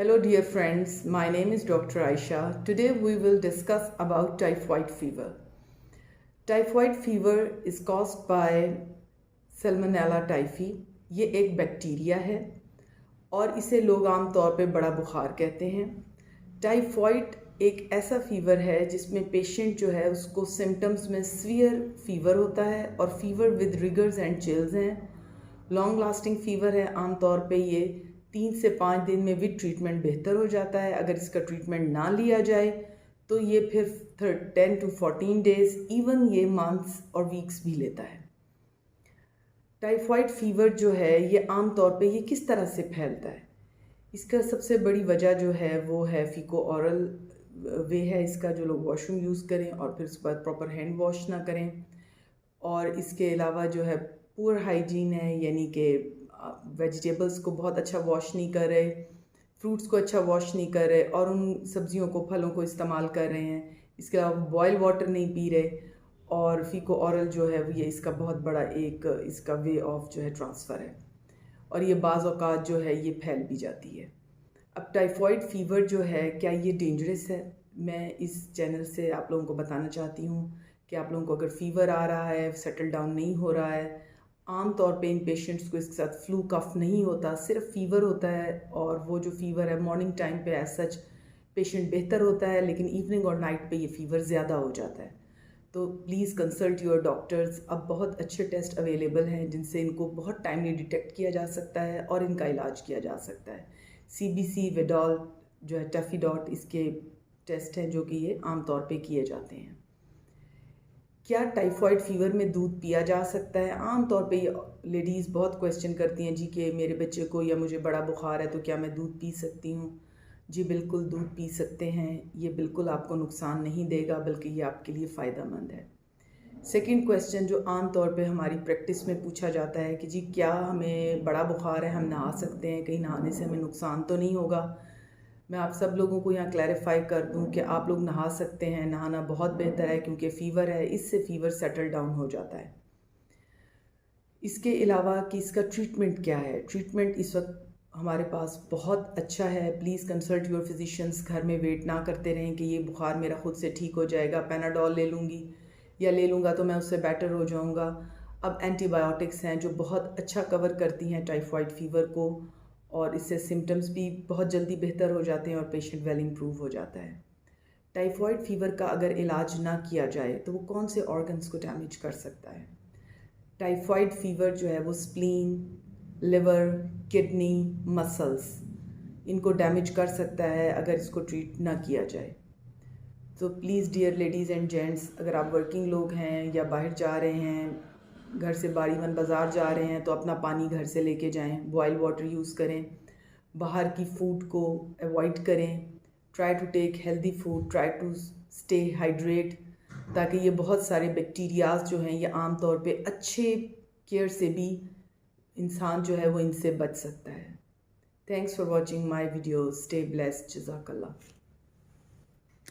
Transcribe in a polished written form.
Hello dear friends, my name is Dr. Aisha. Today we will discuss about typhoid fever. Typhoid fever is caused by Salmonella typhi. ये एक bacteria है और इसे लोग आम तौर पे बड़ा बुखार कहते हैं। टाइफॉइड एक ऐसा फीवर है जिसमें पेशेंट जो है उसको सिम्टम्स में सीवियर फीवर होता है और fever with riggers and chills हैं। लॉन्ग लास्टिंग फीवर है, आमतौर पे ये 3 से 5 दिन में विद ट्रीटमेंट बेहतर हो जाता है। अगर इसका ट्रीटमेंट ना लिया जाए तो ये फिर 10 to 14 डेज, इवन ये मंथ्स और वीक्स भी लेता है। टाइफॉइड फीवर जो है ये आम तौर पे ये किस तरह से फैलता है, इसका सबसे बड़ी वजह जो है वो है फीको ऑरल वे है इसका, जो लोग वॉशरूम यूज़ करें और फिर उसके बाद प्रॉपर हैंड वॉश ना करें। और इसके अलावा जो है पुअर हाइजीन है, यानी कि वेजिटेबल्स को बहुत अच्छा वॉश नहीं कर रहे, फ्रूट्स को अच्छा वॉश नहीं कर रहे और उन सब्जियों को फलों को इस्तेमाल कर रहे हैं। इसके अलावा बॉयल वाटर नहीं पी रहे और फीको ऑरल जो है ये इसका बहुत बड़ा एक इसका वे ऑफ जो है ट्रांसफ़र है और ये बाज़ औक़ात जो है ये फैल भी जाती है। अब टाइफॉइड फीवर जो है क्या ये डेंजरस है? मैं इस चैनल से आप लोगों को बताना चाहती हूँ कि आप लोगों को अगर फ़ीवर आ रहा है, सेटल डाउन नहीं हो रहा है, आम तौर पे इन पेशेंट्स को इसके साथ फ्लू कफ नहीं होता, सिर्फ फ़ीवर होता है और वो जो फ़ीवर है मॉर्निंग टाइम पे एज सच पेशेंट बेहतर होता है, लेकिन इवनिंग और नाइट पे ये फ़ीवर ज़्यादा हो जाता है। तो प्लीज़ कंसल्ट योर डॉक्टर्स। अब बहुत अच्छे टेस्ट अवेलेबल हैं जिनसे इनको बहुत टाइमली डिटेक्ट किया जा सकता है और इनका इलाज किया जा सकता है। CBC, वेडॉल जो है, टफीडॉट, इसके टेस्ट हैं जो कि ये आम तौर पे किए जाते हैं। क्या टाइफॉइड फीवर में दूध पिया जा सकता है? आम तौर पे लेडीज़ बहुत क्वेश्चन करती हैं जी कि मेरे बच्चे को या मुझे बड़ा बुखार है तो क्या मैं दूध पी सकती हूँ? जी बिल्कुल, दूध पी सकते हैं। ये बिल्कुल आपको नुकसान नहीं देगा, बल्कि ये आपके लिए फ़ायदेमंद है। सेकंड क्वेश्चन जो आम तौर पे हमारी प्रैक्टिस में पूछा जाता है कि जी क्या हमें बड़ा बुखार है, हम नहा सकते हैं, कहीं नहाने से हमें नुकसान तो नहीं होगा? मैं आप सब लोगों को यहाँ क्लैरिफाई कर दूँ कि आप लोग नहा सकते हैं, नहाना बहुत बेहतर है क्योंकि फ़ीवर है, इससे फ़ीवर सेटल डाउन हो जाता है। इसके अलावा कि इसका ट्रीटमेंट क्या है? ट्रीटमेंट इस वक्त हमारे पास बहुत अच्छा है। Please consult your physicians. घर में वेट ना करते रहें कि ये बुखार मेरा खुद से ठीक हो जाएगा, पैनाडोल ले लूँगी या ले लूँगा तो मैं उससे बेटर हो जाऊँगा। अब एंटीबायोटिक्स हैं जो बहुत अच्छा कवर करती हैं टाइफॉइड फ़ीवर को और इससे सिम्टम्स भी बहुत जल्दी बेहतर हो जाते हैं और पेशेंट वेल इम्प्रूव हो जाता है। टाइफॉइड फ़ीवर का अगर इलाज ना किया जाए तो वो कौन से ऑर्गन्स को डैमेज कर सकता है? टाइफॉइड फीवर जो है वो स्प्लीन, लिवर, किडनी, मसल्स, इनको डैमेज कर सकता है अगर इसको ट्रीट ना किया जाए। तो please dear ladies and gents, अगर आप वर्किंग लोग हैं या बाहर जा रहे हैं, घर से बारीवन बाज़ार जा रहे हैं तो अपना पानी घर से लेके जाएं, बॉयल वाटर यूज़ करें, बाहर की फूड को अवॉइड करें, try to take healthy food, try to stay hydrate, ताकि ये बहुत सारे बैक्टीरियाज जो हैं ये आम तौर पे अच्छे केयर से भी इंसान जो है वो इनसे बच सकता है। Thanks for watching my video. Stay blessed. जज़ाकल्लाह।